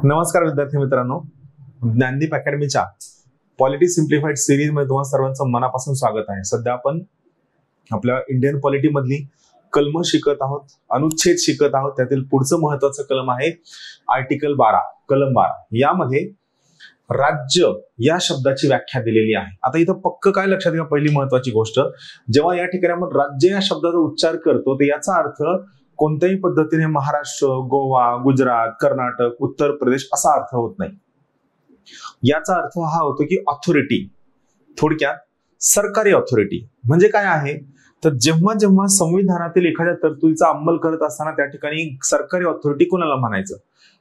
नमस्कार विद्यार्थी मित्रांनो, ज्ञानदीप अकॅडमीच्या पॉलिटी सिम्प्लिफाईड सिरीज मध्ये तुम्हा सर्वांचं मनापासून स्वागत आहे। सध्या आपण आपल्या इंडियन पॉलिटी मधली कलम शिकत आहोत, अनुच्छेद शिकत आहोत। त्यातील पुढचं महत्त्वाचं कलम आहे आर्टिकल 12, कलम 12। यामध्ये राज्य या शब्दाची व्याख्या दिलेली आहे। आता इथं पक्क काय लक्षात घ्या, पहिली महत्त्वाची गोष्ट, जेव्हा या ठिकाणी आपण राज्य या शब्दाचा उच्चार करतो तर याचा अर्थ कोणत्याही पद्धतीने महाराष्ट्र, गोवा, गुजरात, कर्नाटक, उत्तर प्रदेश असा अर्थ होत नाही। याचा अर्थ हा होतो की ऑथॉरिटी, थोडक्यात सरकारी ऑथॉरिटी। म्हणजे काय आहे तर जेव्हा जेव्हा संविधानातील एखाद्या तरतुदीचा अंमल करत असताना त्या ठिकाणी सरकारी ऑथॉरिटी कोणाला म्हणायचं,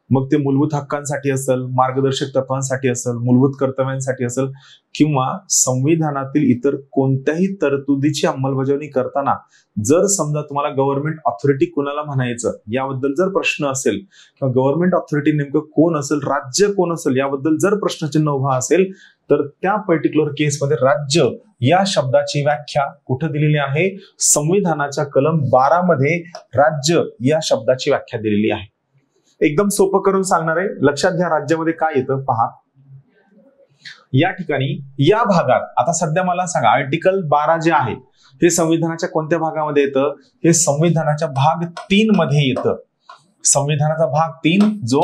मग ते मूलभूत हक्कांसाठी असेल, मार्गदर्शक तत्वांसाठी असेल, मूलभूत कर्तव्यांसाठी असेल किंवा संविधानातील इतर कोणत्याही तरतुदीची अंमलबजावणी करताना जर समजा तुम्हाला गव्हर्नमेंट ऑथॉरिटी कोणाला म्हणायचं याबद्दल जर प्रश्न असेल किंवा गव्हर्नमेंट ऑथॉरिटी नेमकं कोण असेल, राज्य कोण असेल याबद्दल जर प्रश्नचिन्ह उभा असेल तर त्या पर्टिक्युलर केसमध्ये राज्य या शब्दाची व्याख्या कुठे दिलेली आहे, संविधानाच्या कलम 12 मध्ये राज्य या शब्दाची व्याख्या दिलेली आहे। एकदम सोपं करून सांगणार आहे, लक्षात घ्या राज्यामध्ये काय येतं पहा। या ठिकाणी या भागात आता सध्या मला सांगा, आर्टिकल 12 जे आहे हे संविधानाच्या कोणत्या भागामध्ये येतं, हे संविधानाच्या भाग 3 मध्ये येतं। संविधानाचा भाग 3 जो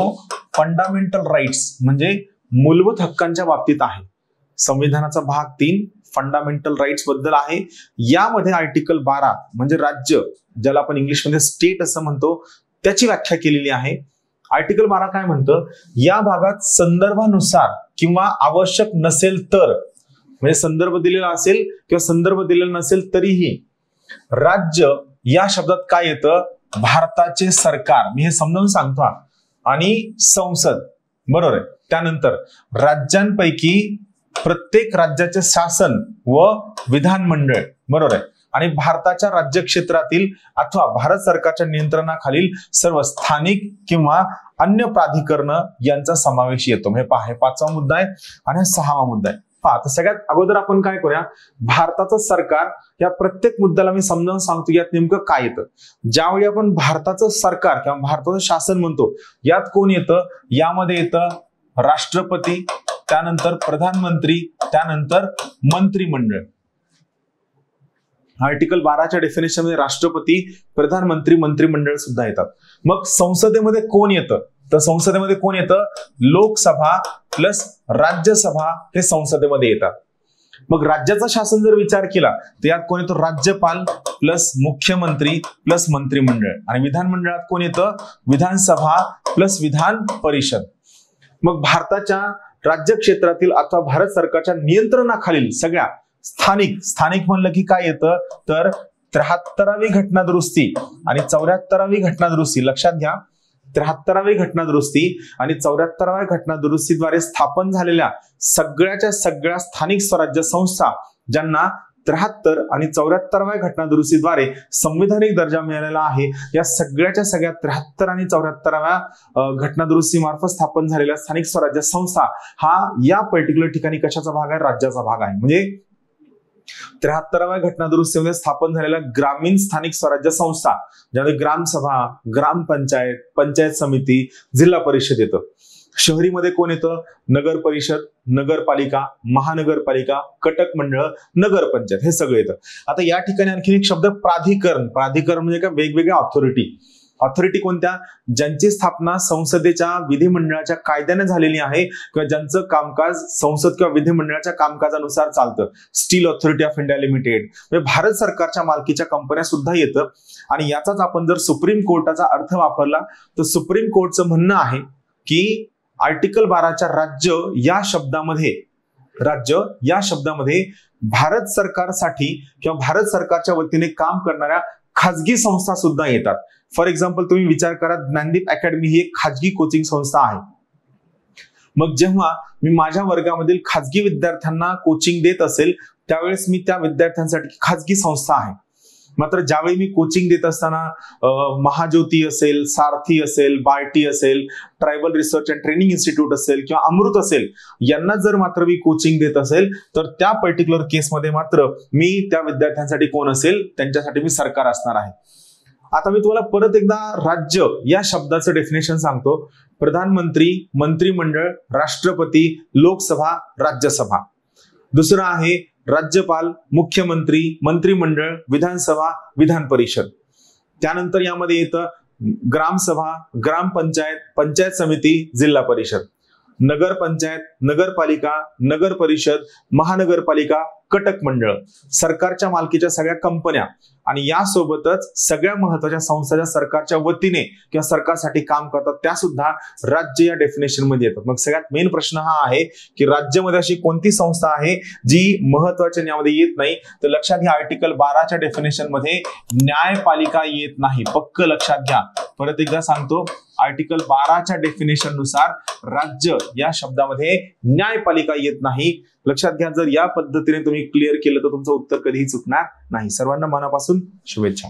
फंडामेंटल राईट्स म्हणजे मूलभूत हक्कांच्या बाबतीत आहे। संविधानाचा भाग 3 फंडामेंटल राईट्स बद्दल आहे। यामध्ये आर्टिकल 12 म्हणजे राज्य, ज्याला आपण इंग्लिशमध्ये स्टेट असं म्हणतो, त्याची व्याख्या केलेली आहे। आर्टिकल 12 काय म्हणतं, या भागात संदर्भानुसार किंवा आवश्यक नसेल तर, म्हणजे संदर्भ दिलेला असेल किंवा संदर्भ दिलेला नसेल तरीही राज्य या शब्दात काय येतं, भारताचे सरकार, मी हे समजावून सांगतो, आणि संसद, बरोबर आहे। त्यानंतर राज्यांपैकी प्रत्येक राज्याचे शासन व विधानमंडळ, बरोबर आहे, आणि भारताच्या राज्य क्षेत्रातील अथवा भारत सरकारच्या नियंत्रणाखालील सर्व स्थानिक किंवा अन्य प्राधिकरण यांचा समावेश येतो। म्हणजे पहा, हे 5वा मुद्दा आहे आणि हा 6वा मुद्दा आहे। पहा, तर सगळ्यात अगोदर आपण काय करूया, भारताचं सरकार या प्रत्येक मुद्द्याला मी समजावून सांगतो यात नेमकं काय येतं। ज्यावेळी आपण भारताचं सरकार किंवा भारताचं शासन म्हणतो, यात कोण येतं, यामध्ये येतं राष्ट्रपती, त्यानंतर प्रधानमंत्री, त्यानंतर मंत्रिमंडळ। आर्टिकल 12च्या डेफिनेशन मध्ये राष्ट्रपती, प्रधानमंत्री, मंत्रिमंडळ सुद्धा येतात। मग संसदेमध्ये कोण येतं, तर संसदेमध्ये कोण येतं, लोकसभा प्लस राज्यसभा हे संसदेमध्ये येतात। मग राज्याचं शासन जर विचार केला तर यात कोण येतो, राज्यपाल प्लस मुख्यमंत्री प्लस मंत्रिमंडळ, आणि विधानमंडळात कोण येतं, विधानसभा प्लस विधान परिषद। मग भारताच्या राज्य क्षेत्रातील अथवा भारत सरकारच्या नियंत्रणाखालील सगळ्या स्थानिक म्हणलं की काय येतं, तर 73वी घटना दुरुस्ती आणि 74वी घटना दुरुस्ती, लक्षात घ्या, 73वी घटना दुरुस्ती आणि 74व्या घटना दुरुस्तीद्वारे स्थापन झालेल्या सगळ्याच्या सगळ्या स्थानिक स्वराज्य संस्था ज्यांना 73 आणि 74व्या घटना दुरुस्तीद्वारे संविधानिक दर्जा मिळालेला आहे, या सगळ्याच्या सगळ्या 73 आणि 74व्या घटना दुरुस्ती मार्फत स्थापन झालेल्या स्थानिक स्वराज्य संस्था हा या पर्टिक्युलर ठिकाणी कशाचा भाग आहे, राज्याचा भाग आहे। म्हणजे 73व्या घटना दुरुस्तीमध्ये स्थापन झालेल्या ग्रामीण स्थानिक स्वराज्य संस्था, ज्यामध्ये ग्रामसभा, ग्रामपंचायत, पंचायत समिती, जिल्हा परिषद येतं। शहरीमध्ये कोण येतं, नगर परिषद, नगरपालिका, महानगरपालिका, कटक मंडळ, नगरपंचायत, हे सगळं येतं। आता या ठिकाणी आणखी एक शब्द प्राधिकरण, प्राधिकरण म्हणजे काय, वेगवेगळ्या ऑथॉरिटी। ऑथॉरिटी कोणत्या, ज्यांची स्थापना संसदेच्या विधिमंडळाच्या कायद्याने झालेली आहे किंवा ज्यांचं कामकाज संसद किंवा विधिमंडळाच्या कामकाजानुसार चालतं। Steel authority of India limited, म्हणजे भारत सरकारच्या मालकीच्या कंपन्या सुद्धा येतं। आणि याचाच आपण जर सुप्रीम कोर्टाचा अर्थ वापरला तर सुप्रीम कोर्टचं म्हणणं आहे की आर्टिकल 12च्या राज्य या शब्दामध्ये भारत सरकारसाठी किंवा भारत सरकारच्या वतीने काम करणाऱ्या खाजगी संस्था सुद्धा येतात। फॉर एक्झाम्पल तुम्ही विचार करा, ज्ञानदीप अकॅडमी ही एक खाजगी कोचिंग संस्था आहे। मग जेव्हा मी माझ्या वर्गामधील खाजगी विद्यार्थ्यांना कोचिंग देत असेल त्यावेळेस मी त्या विद्यार्थ्यांसाठी खाजगी संस्था आहे। मात्र ज्यावेळी मी कोचिंग देत असताना महाज्योती असेल, सारथी असेल, बार्टी असेल, tribal research and training institute असेल किंवा अमृत असेल, यांना जर मात्र मी कोचिंग देत असेल तर त्या पर्टिक्युलर केसमध्ये मात्र मी त्या विद्यार्थ्यांसाठी कोण असेल, त्यांच्यासाठी मी सरकार असणार आहे। आता मी तुम्हाला परत एकदा राज्य या शब्दाचं डेफिनेशन सांगतो. प्रधानमंत्री, मंत्रिमंडळ, राष्ट्रपती, लोकसभा, राज्यसभा. दुसरं आहे राज्यपाल, मुख्यमंत्री, मंत्रिमंडळ, विधानसभा, विधान परिषद. त्यानंतर यामध्ये येतं ग्रामसभा, ग्रामपंचायत, पंचायत समिती, जिल्हा परिषद, नगरपंचायत, नगरपालिका, नगर परिषद, महानगरपालिका, कटक मंडळ, सरकारच्या मालकीच्या सगळ्या कंपन्या आणि यासोबतच सगळ्या महत्वाच्या संस्था ज्या सरकारच्या वतीने किंवा सरकारसाठी काम करतात त्या सुद्धा राज्य या डेफिनेशन मध्ये येतात. मग सगळ्यात मेन प्रश्न हा आहे की राज्यामध्ये अशी कोणती संस्था आहे जी महत्वाच्या यामध्ये येत नाही? तर लक्षात घ्या, आर्टिकल 12च्या डेफिनेशन मध्ये न्यायपालिका येत नाही. पक्क लक्षात घ्या. परत एकदा सांगतो, आर्टिकल 12च्या डेफिनेशन नुसार राज्य या शब्दामध्ये न्यायपालिका येत नाही. लक्षात घ्या, जर या पद्धतीने तुम्ही क्लिअर केलं तर तुमचं उत्तर कधीही चुकणार नाही. सर्वांना मनापासून शुभेच्छा.